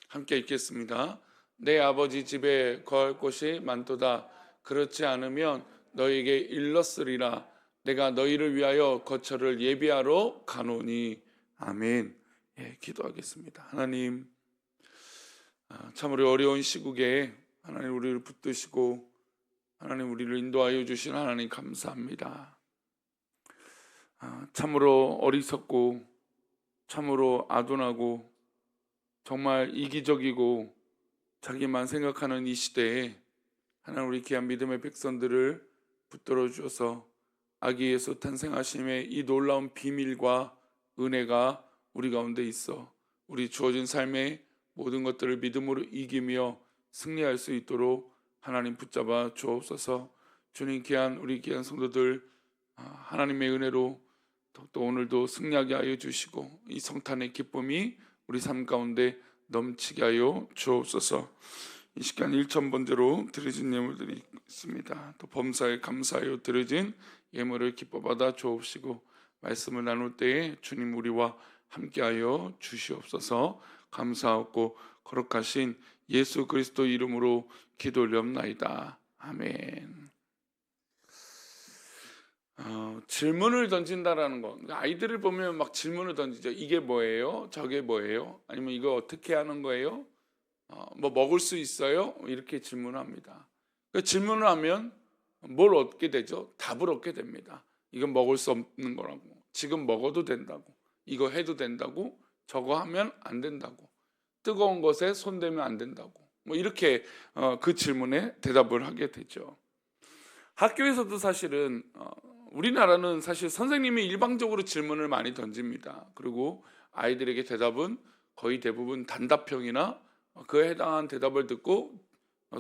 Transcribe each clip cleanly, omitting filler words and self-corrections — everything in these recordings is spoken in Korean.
함께 읽겠습니다. 내 아버지 집에 거할 곳이 많도다. 그렇지 않으면 너에게 일렀으리라. 내가 너희를 위하여 거처를 예비하러 가노니. 아멘. 기도하겠습니다. 하나님, 참으로 어려운 시국에 하나님 우리를 붙드시고 하나님 우리를 인도하여 주신 하나님 감사합니다. 참으로 어리석고 참으로 아둔하고 정말 이기적이고 자기만 생각하는 이 시대에 하나님 우리 귀한 믿음의 백성들을 붙들어 주셔서 아기 예수 탄생하심의 이 놀라운 비밀과 은혜가 우리 가운데 있어 우리 주어진 삶의 모든 것들을 믿음으로 이기며 승리할 수 있도록 하나님 붙잡아 주옵소서. 주님, 우리 귀한 성도들 하나님의 은혜로 더욱더 오늘도 승리하게 하여 주시고 이 성탄의 기쁨이 우리 삶 가운데 넘치게 하여 주옵소서. 이 시간 1,000번째로 드려진 예물들이 있습니다. 또 범사에 감사하여 드려진 예물을 기뻐 받아 주옵시고 말씀을 나눌 때에 주님 우리와 함께하여 주시옵소서. 감사하고 거룩하신 예수 그리스도 이름으로 기도 올려옵나이다. 아멘. 질문을 던진다라는 거, 아이들을 보면 막 질문을 던지죠. 이게 뭐예요? 저게 뭐예요? 아니면 이거 어떻게 하는 거예요? 뭐 먹을 수 있어요? 이렇게 질문합니다. 질문을 하면 뭘 얻게 되죠? 답을 얻게 됩니다. 이건 먹을 수 없는 거라고, 지금 먹어도 된다고, 이거 해도 된다고, 저거 하면 안 된다고, 뜨거운 것에 손대면 안 된다고, 뭐 이렇게 그 질문에 대답을 하게 되죠. 학교에서도 사실은 우리나라는 사실 선생님이 일방적으로 질문을 많이 던집니다. 그리고 아이들에게 대답은 거의 대부분 단답형이나 그에 해당한 대답을 듣고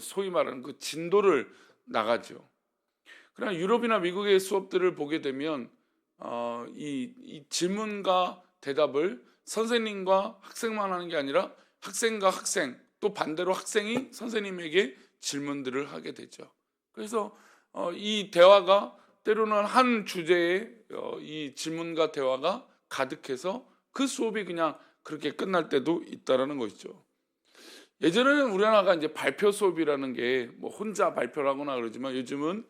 소위 말하는 그 진도를 나가죠. 그러나 유럽이나 미국의 수업들을 보게 되면 이 질문과 대답을 선생님과 학생만 하는 게 아니라 학생과 학생, 또 반대로 학생이 선생님에게 질문들을 하게 되죠. 그래서 이 대화가 때로는 한 주제에 이 질문과 대화가 가득해서 그 수업이 그냥 그렇게 끝날 때도 있다라는 것이죠. 예전에는 우리나라가 이제 발표 수업이라는 게 뭐 혼자 발표를 하거나 그러지만 요즘은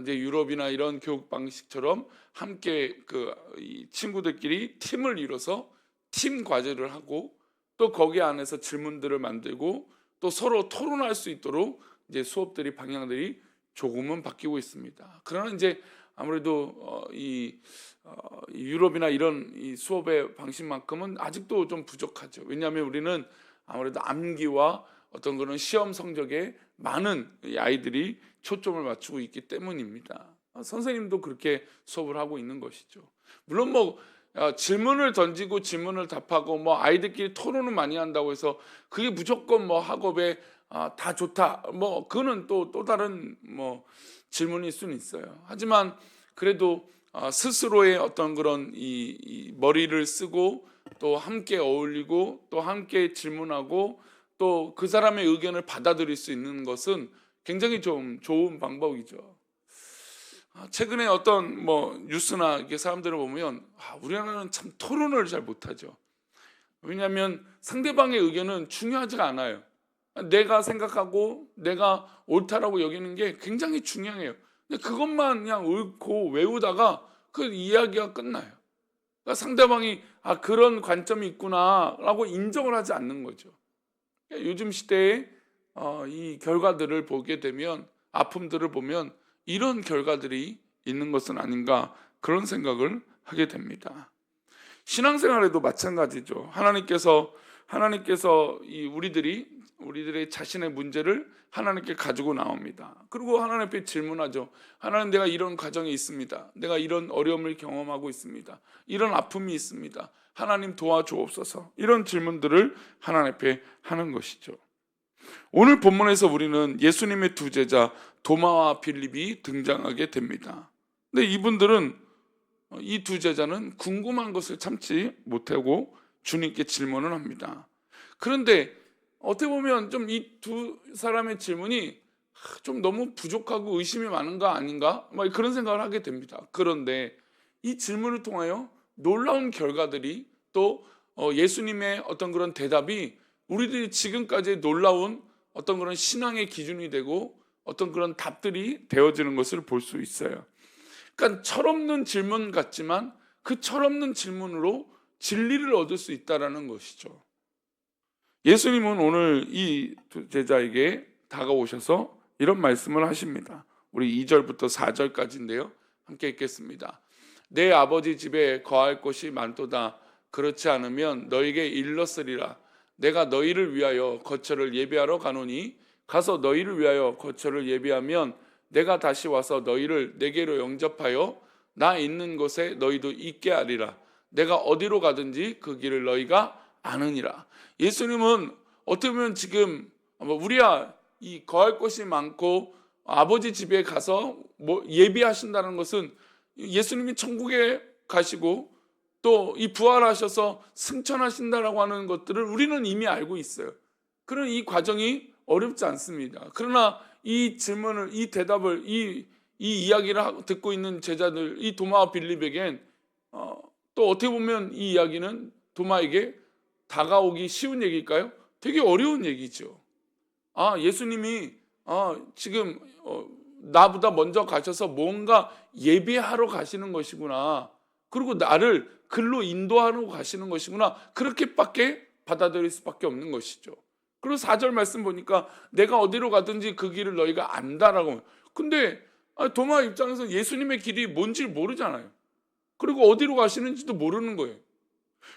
이제 유럽이나 이런 교육 방식처럼 함께 이 친구들끼리 팀을 이뤄서 팀 과제를 하고 또 거기 안에서 질문들을 만들고 또 서로 토론할 수 있도록 이제 수업들이 방향들이 조금은 바뀌고 있습니다. 그러나 이제 아무래도 이 유럽이나 이런 이 수업의 방식만큼은 아직도 좀 부족하죠. 왜냐하면 우리는 아무래도 암기와 어떤 그런 시험 성적에 많은 아이들이 초점을 맞추고 있기 때문입니다. 선생님도 그렇게 수업을 하고 있는 것이죠. 물론 뭐 질문을 던지고 질문을 답하고 뭐 아이들끼리 토론을 많이 한다고 해서 그게 무조건 뭐 학업에 다 좋다, 뭐 그거는 또 다른 뭐 질문일 수는 있어요. 하지만 그래도 스스로의 어떤 그런 이 머리를 쓰고 또 함께 어울리고 또 함께 질문하고 또 그 사람의 의견을 받아들일 수 있는 것은 굉장히 좀 좋은 방법이죠. 최근에 어떤 뭐 뉴스나 이렇게 사람들을 보면 우리나라는 참 토론을 잘 못하죠. 왜냐하면 상대방의 의견은 중요하지가 않아요. 내가 생각하고 내가 옳다라고 여기는 게 굉장히 중요해요. 근데 그것만 그냥 옳고 외우다가 그 이야기가 끝나요. 그러니까 상대방이 그런 관점이 있구나라고 인정을 하지 않는 거죠. 요즘 시대에 이 결과들을 보게 되면, 아픔들을 보면 이런 결과들이 있는 것은 아닌가, 그런 생각을 하게 됩니다. 신앙생활에도 마찬가지죠. 하나님께서 우리들의 자신의 문제를 하나님께 가지고 나옵니다. 그리고 하나님 앞에 질문하죠. 하나님, 내가 이런 과정이 있습니다. 내가 이런 어려움을 경험하고 있습니다. 이런 아픔이 있습니다. 하나님 도와주옵소서. 이런 질문들을 하나님 앞에 하는 것이죠. 오늘 본문에서 우리는 예수님의 두 제자 도마와 빌립이 등장하게 됩니다. 근데 이분들은, 이 두 제자는 궁금한 것을 참지 못하고 주님께 질문을 합니다. 그런데 어떻게 보면 좀 이 두 사람의 질문이 좀 너무 부족하고 의심이 많은 거 아닌가? 막 그런 생각을 하게 됩니다. 그런데 이 질문을 통하여 놀라운 결과들이 또 예수님의 어떤 그런 대답이 우리들이 지금까지 놀라운 어떤 그런 신앙의 기준이 되고 어떤 그런 답들이 되어지는 것을 볼 수 있어요. 그러니까 철없는 질문 같지만 그 철없는 질문으로 진리를 얻을 수 있다라는 것이죠. 예수님은 오늘 이 제자에게 다가오셔서 이런 말씀을 하십니다. 우리 2절부터 4절까지인데요. 함께 읽겠습니다. 내 아버지 집에 거할 곳이 많도다. 그렇지 않으면 너에게 일렀으리라. 내가 너희를 위하여 거처를 예비하러 가노니 가서 너희를 위하여 거처를 예비하면 내가 다시 와서 너희를 내게로 영접하여 나 있는 곳에 너희도 있게 하리라. 내가 어디로 가든지 그 길을 너희가 아느니라. 예수님은 어떻게 보면 지금 우리야 이 거할 곳이 많고 아버지 집에 가서 예비하신다는 것은 예수님이 천국에 가시고 또 이 부활하셔서 승천하신다라고 하는 것들을 우리는 이미 알고 있어요. 그런 이 과정이 어렵지 않습니다. 그러나 이 질문을, 이 대답을, 이 이야기를 듣고 있는 제자들, 이 도마와 빌립에겐 또 어떻게 보면 이 이야기는 도마에게 다가오기 쉬운 얘기일까요? 되게 어려운 얘기죠. 예수님이 지금 나보다 먼저 가셔서 뭔가 예비하러 가시는 것이구나. 그리고 나를 글로 인도하러 가시는 것이구나. 그렇게밖에 받아들일 수밖에 없는 것이죠. 그리고 4절 말씀 보니까 내가 어디로 가든지 그 길을 너희가 안다라고. 근데 도마 입장에서 예수님의 길이 뭔지 모르잖아요. 그리고 어디로 가시는지도 모르는 거예요.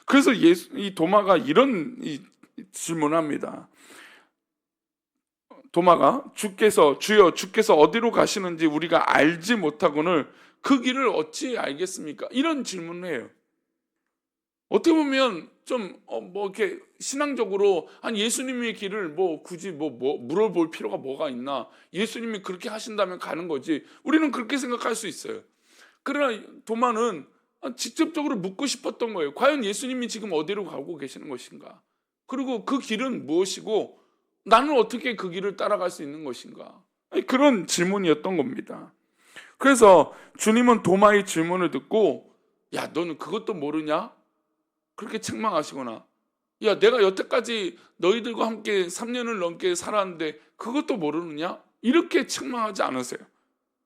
그래서 이 도마가 이런 질문을 합니다. 도마가 주여 주께서 어디로 가시는지 우리가 알지 못하거늘 그 길을 어찌 알겠습니까? 이런 질문을 해요. 어떻게 보면 좀 이렇게 신앙적으로 예수님의 길을 굳이 물어볼 필요가 뭐가 있나? 예수님이 그렇게 하신다면 가는 거지. 우리는 그렇게 생각할 수 있어요. 그러나 도마는 직접적으로 묻고 싶었던 거예요. 과연 예수님이 지금 어디로 가고 계시는 것인가? 그리고 그 길은 무엇이고 나는 어떻게 그 길을 따라갈 수 있는 것인가? 그런 질문이었던 겁니다. 그래서 주님은 도마의 질문을 듣고 야, 너는 그것도 모르냐? 그렇게 책망하시거나 야, 내가 여태까지 너희들과 함께 3년을 넘게 살았는데 그것도 모르느냐? 이렇게 책망하지 않으세요.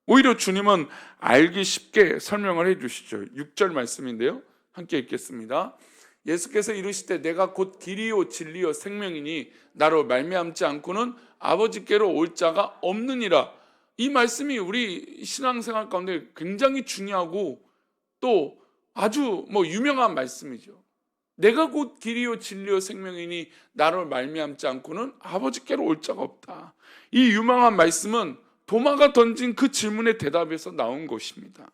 오히려 주님은 알기 쉽게 설명을 해 주시죠. 6절 말씀인데요. 함께 읽겠습니다. 예수께서 이르시되 내가 곧 길이요 진리요 생명이니 나로 말미암지 않고는 아버지께로 올 자가 없느니라. 이 말씀이 우리 신앙생활 가운데 굉장히 중요하고 또 아주 유명한 말씀이죠. 내가 곧 길이요 진리요 생명이니 나로 말미암지 않고는 아버지께로 올 자가 없다. 이 유명한 말씀은 도마가 던진 그 질문의 대답에서 나온 것입니다.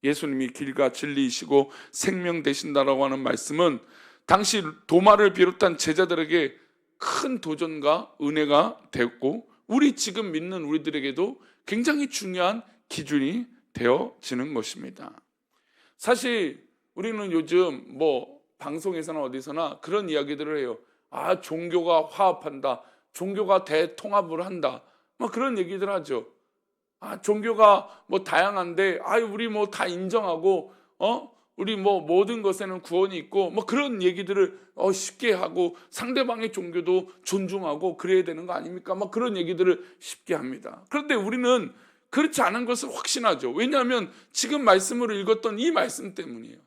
예수님이 길과 진리이시고 생명 되신다라고 하는 말씀은 당시 도마를 비롯한 제자들에게 큰 도전과 은혜가 됐고 우리 지금 믿는 우리들에게도 굉장히 중요한 기준이 되어지는 것입니다. 사실 우리는 요즘 방송에서나 어디서나 그런 이야기들을 해요. 종교가 화합한다. 종교가 대통합을 한다. 그런 얘기들 하죠. 종교가 다양한데 우리 다 인정하고 우리 모든 것에는 구원이 있고 그런 얘기들을 쉽게 하고 상대방의 종교도 존중하고 그래야 되는 거 아닙니까? 그런 얘기들을 쉽게 합니다. 그런데 우리는 그렇지 않은 것을 확신하죠. 왜냐하면 지금 말씀을 읽었던 이 말씀 때문이에요.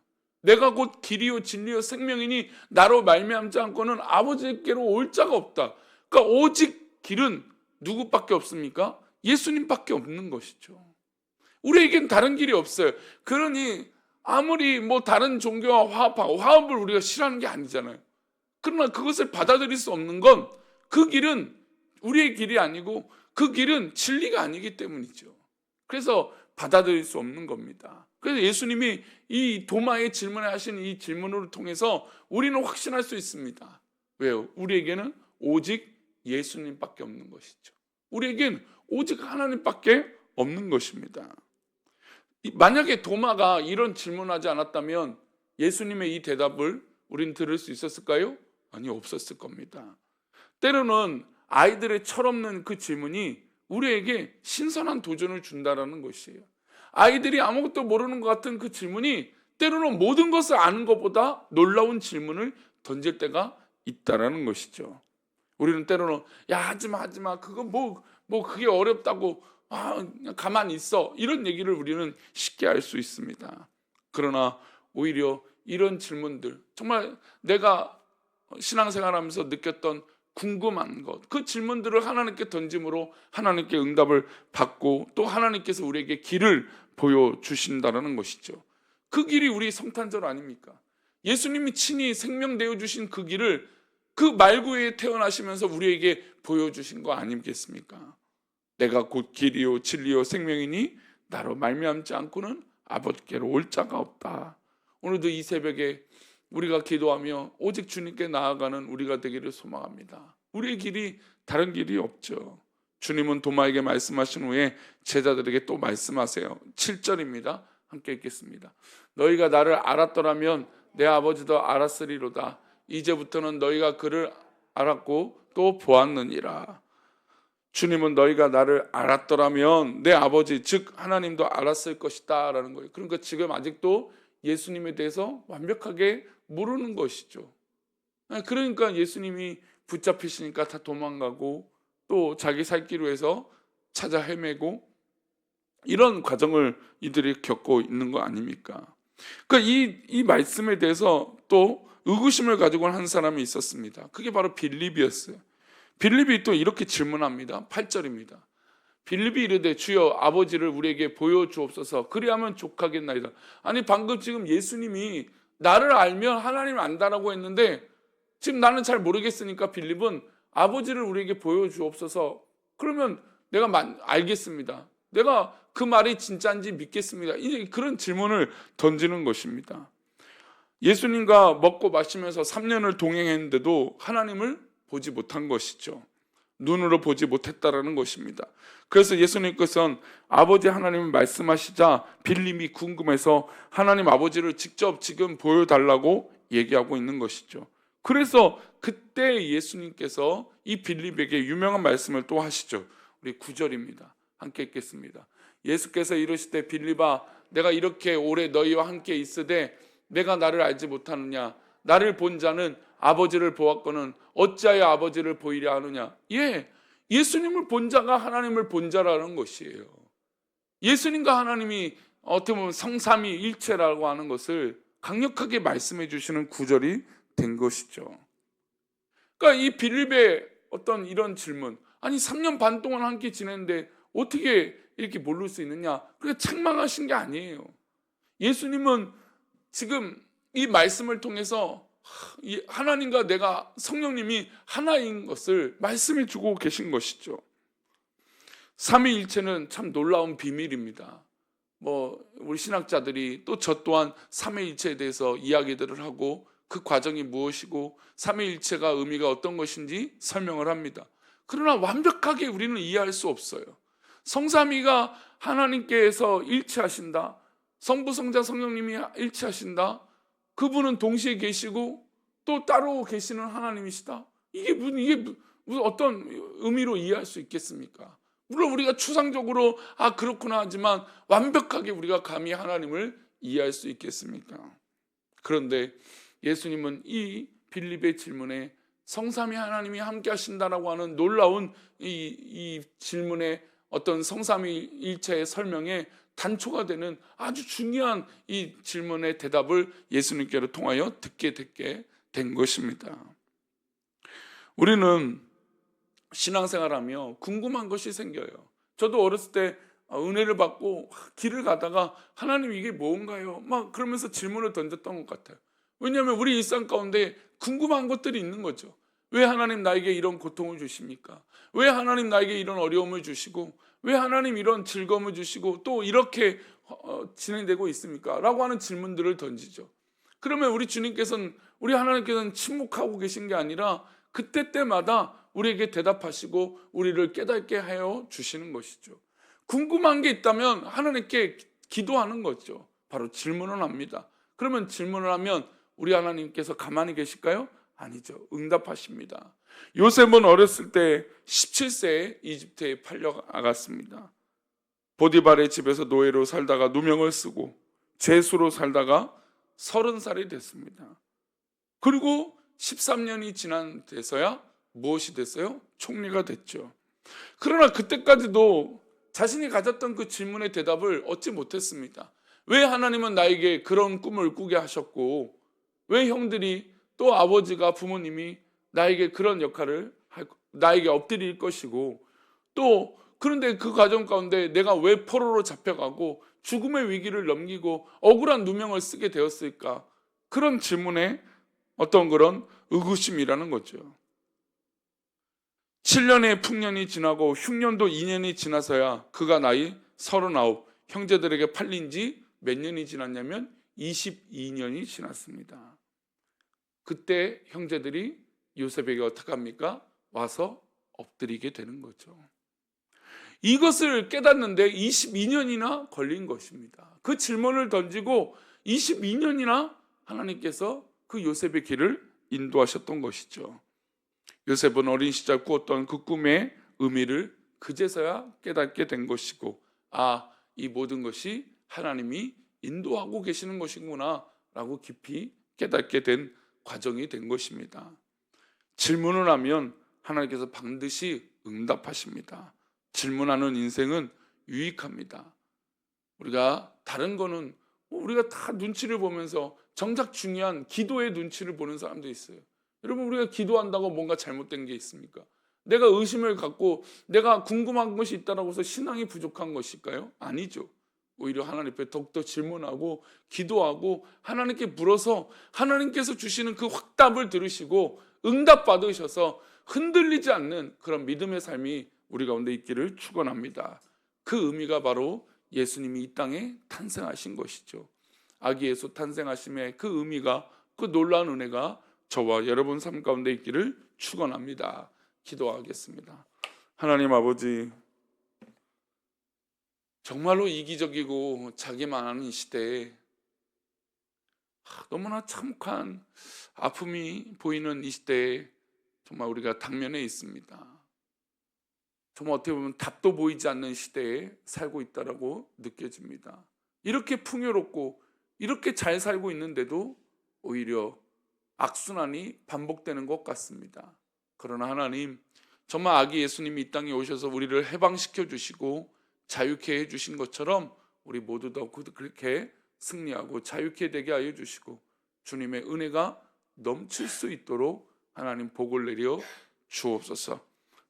내가 곧 길이요 진리요 생명이니 나로 말미암지 않고는 아버지께로 올 자가 없다. 그러니까 오직 길은 누구밖에 없습니까? 예수님밖에 없는 것이죠. 우리에겐 다른 길이 없어요. 그러니 아무리 다른 종교와 화합하고 화합을 우리가 싫어하는 게 아니잖아요. 그러나 그것을 받아들일 수 없는 건 그 길은 우리의 길이 아니고 그 길은 진리가 아니기 때문이죠. 그래서 받아들일 수 없는 겁니다. 그래서 예수님이 이 도마의 질문에 하신 이 질문을 통해서 우리는 확신할 수 있습니다. 왜요? 우리에게는 오직 예수님밖에 없는 것이죠. 우리에겐 오직 하나님밖에 없는 것입니다. 만약에 도마가 이런 질문하지 않았다면 예수님의 이 대답을 우리는 들을 수 있었을까요? 아니, 없었을 겁니다. 때로는 아이들의 철없는 그 질문이 우리에게 신선한 도전을 준다라는 것이에요. 아이들이 아무것도 모르는 것 같은 그 질문이 때로는 모든 것을 아는 것보다 놀라운 질문을 던질 때가 있다라는 것이죠. 우리는 때로는 야 하지마 그거 뭐 그게 어렵다고 그냥 가만히 있어 이런 얘기를 우리는 쉽게 할 수 있습니다. 그러나 오히려 이런 질문들, 정말 내가 신앙생활하면서 느꼈던 궁금한 것, 그 질문들을 하나님께 던짐으로 하나님께 응답을 받고 또 하나님께서 우리에게 길을 보여주신다는 것이죠. 그 길이 우리 성탄절 아닙니까? 예수님이 친히 생명 내어주신 그 길을 그 말구에 태어나시면서 우리에게 보여주신 거 아니겠습니까? 내가 곧 길이요 진리요 생명이니 나로 말미암지 않고는 아버지께로 올 자가 없다. 오늘도 이 새벽에 우리가 기도하며 오직 주님께 나아가는 우리가 되기를 소망합니다. 우리의 길이 다른 길이 없죠. 주님은 도마에게 말씀하신 후에 제자들에게 또 말씀하세요. 7절입니다. 함께 읽겠습니다. 너희가 나를 알았더라면 내 아버지도 알았으리로다. 이제부터는 너희가 그를 알았고 또 보았느니라. 주님은 너희가 나를 알았더라면 내 아버지 즉 하나님도 알았을 것이다 라는 거예요. 그러니까 지금 아직도 예수님에 대해서 완벽하게 모르는 것이죠. 그러니까 예수님이 붙잡히시니까 다 도망가고 또 자기 살 길을 위해서 찾아 헤매고 이런 과정을 이들이 겪고 있는 거 아닙니까? 그러니까 이 말씀에 대해서 또 의구심을 가지고 한 사람이 있었습니다. 그게 바로 빌립이었어요. 빌립이 또 이렇게 질문합니다. 8절입니다. 빌립이 이르되 주여 아버지를 우리에게 보여주옵소서 그리하면 족하겠나이다. 아니 방금 지금 예수님이 나를 알면 하나님을 안다라고 했는데 지금 나는 잘 모르겠으니까 빌립은 아버지를 우리에게 보여주옵소서 그러면 내가 알겠습니다. 내가 그 말이 진짜인지 믿겠습니다. 이제 그런 질문을 던지는 것입니다. 예수님과 먹고 마시면서 3년을 동행했는데도 하나님을 보지 못한 것이죠. 눈으로 보지 못했다라는 것입니다. 그래서 예수님께서는 아버지 하나님을 말씀하시자 빌립이 궁금해서 하나님 아버지를 직접 지금 보여달라고 얘기하고 있는 것이죠. 그래서 그때 예수님께서 이 빌립에게 유명한 말씀을 또 하시죠. 우리 9절입니다. 함께 읽겠습니다. 예수께서 이르시되 빌립아 내가 이렇게 오래 너희와 함께 있으되 내가 나를 알지 못하느냐 나를 본 자는 아버지를 보았거늘 어찌하여 아버지를 보이려 하느냐. 예수님을 본 자가 하나님을 본 자라는 것이에요. 예수님과 하나님이 어떻게 보면 성삼위 일체라고 하는 것을 강력하게 말씀해 주시는 구절이 된 것이죠. 그러니까 이 빌립의 어떤 이런 질문, 아니 3년 반 동안 함께 지냈는데 어떻게 이렇게 모를 수 있느냐, 그게 책망하신 게 아니에요. 예수님은 지금 이 말씀을 통해서 하나님과 내가 성령님이 하나인 것을 말씀해 주고 계신 것이죠. 삼위일체는 참 놀라운 비밀입니다. 우리 신학자들이 또 저 또한 삼위일체에 대해서 이야기들을 하고 그 과정이 무엇이고 삼위일체가 의미가 어떤 것인지 설명을 합니다. 그러나 완벽하게 우리는 이해할 수 없어요. 성삼위가 하나님께서 일체하신다. 성부, 성자, 성령님이 일체하신다. 그분은 동시에 계시고 또 따로 계시는 하나님이시다. 이게 무슨 어떤 의미로 이해할 수 있겠습니까? 물론 우리가 추상적으로 그렇구나 하지만 완벽하게 우리가 감히 하나님을 이해할 수 있겠습니까? 그런데 예수님은 이 빌립의 질문에 성삼위 하나님이 함께 하신다라고 하는 놀라운 이 질문에 어떤 성삼위 일체의 설명에 단초가 되는 아주 중요한 이 질문의 대답을 예수님께로 통하여 듣게 된 것입니다. 우리는 신앙생활하며 궁금한 것이 생겨요. 저도 어렸을 때 은혜를 받고 길을 가다가 하나님 이게 뭔가요? 그러면서 질문을 던졌던 것 같아요. 왜냐하면 우리 일상 가운데 궁금한 것들이 있는 거죠. 왜 하나님 나에게 이런 고통을 주십니까? 왜 하나님 나에게 이런 어려움을 주시고 왜 하나님 이런 즐거움을 주시고 또 이렇게 진행되고 있습니까? 라고 하는 질문들을 던지죠. 그러면 우리 하나님께서는 침묵하고 계신 게 아니라 그때마다 우리에게 대답하시고 우리를 깨닫게 하여 주시는 것이죠. 궁금한 게 있다면 하나님께 기도하는 거죠. 바로 질문을 합니다. 그러면 질문을 하면 우리 하나님께서 가만히 계실까요? 아니죠. 응답하십니다. 요셉은 어렸을 때 17세에 이집트에 팔려갔습니다. 보디발의 집에서 노예로 살다가 누명을 쓰고 죄수로 살다가 30살이 됐습니다. 그리고 13년이 지난 데서야 무엇이 됐어요? 총리가 됐죠. 그러나 그때까지도 자신이 가졌던 그 질문의 대답을 얻지 못했습니다. 왜 하나님은 나에게 그런 꿈을 꾸게 하셨고, 왜 형들이 또 아버지가 부모님이 나에게 그런 역할을 나에게 엎드릴 것이고, 또 그런데 그 과정 가운데 내가 왜 포로로 잡혀가고 죽음의 위기를 넘기고 억울한 누명을 쓰게 되었을까? 그런 질문에 어떤 그런 의구심이라는 거죠. 7년의 풍년이 지나고 흉년도 2년이 지나서야 그가 나이 39, 형제들에게 팔린 지 몇 년이 지났냐면 22년이 지났습니다. 그때 형제들이 요셉에게 어떻게 합니까? 와서 엎드리게 되는 거죠. 이것을 깨닫는데 22년이나 걸린 것입니다. 그 질문을 던지고 22년이나 하나님께서 그 요셉의 길을 인도하셨던 것이죠. 요셉은 어린 시절 꾸었던 그 꿈의 의미를 그제서야 깨닫게 된 것이고, 이 모든 것이 하나님이 인도하고 계시는 것이구나 라고 깊이 깨닫게 된 과정이 된 것입니다. 질문을 하면 하나님께서 반드시 응답하십니다. 질문하는 인생은 유익합니다. 우리가 다른 거는 우리가 다 눈치를 보면서 정작 중요한 기도의 눈치를 보는 사람도 있어요. 여러분, 우리가 기도한다고 뭔가 잘못된 게 있습니까? 내가 의심을 갖고 내가 궁금한 것이 있다고 해서 신앙이 부족한 것일까요? 아니죠. 오히려 하나님 앞에 더욱더 질문하고 기도하고 하나님께 물어서 하나님께서 주시는 그 확답을 들으시고 응답 받으셔서 흔들리지 않는 그런 믿음의 삶이 우리 가운데 있기를 축원합니다. 그 의미가 바로 예수님이 이 땅에 탄생하신 것이죠. 아기 예수 탄생하심의 그 의미가, 그 놀라운 은혜가 저와 여러분 삶 가운데 있기를 축원합니다. 기도하겠습니다. 하나님 아버지, 정말로 이기적이고 자기만 아는 시대에 너무나 참혹한 아픔이 보이는 이 시대에 정말 우리가 당면에 있습니다. 정말 어떻게 보면 답도 보이지 않는 시대에 살고 있다라고 느껴집니다. 이렇게 풍요롭고 이렇게 잘 살고 있는데도 오히려 악순환이 반복되는 것 같습니다. 그러나 하나님, 정말 아기 예수님이 이 땅에 오셔서 우리를 해방시켜 주시고 자유케 해주신 것처럼 우리 모두도 그렇게 승리하고 자유케 되게 하여 주시고 주님의 은혜가 넘칠 수 있도록 하나님 복을 내려 주옵소서.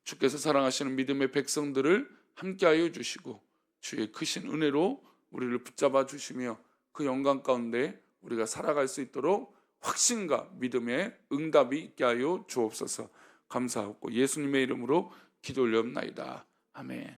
주께서 사랑하시는 믿음의 백성들을 함께하여 주시고 주의 크신 은혜로 우리를 붙잡아 주시며 그 영광 가운데 우리가 살아갈 수 있도록 확신과 믿음의 응답이 있게 하여 주옵소서. 감사하고 예수님의 이름으로 기도 올려옵나이다. 아멘.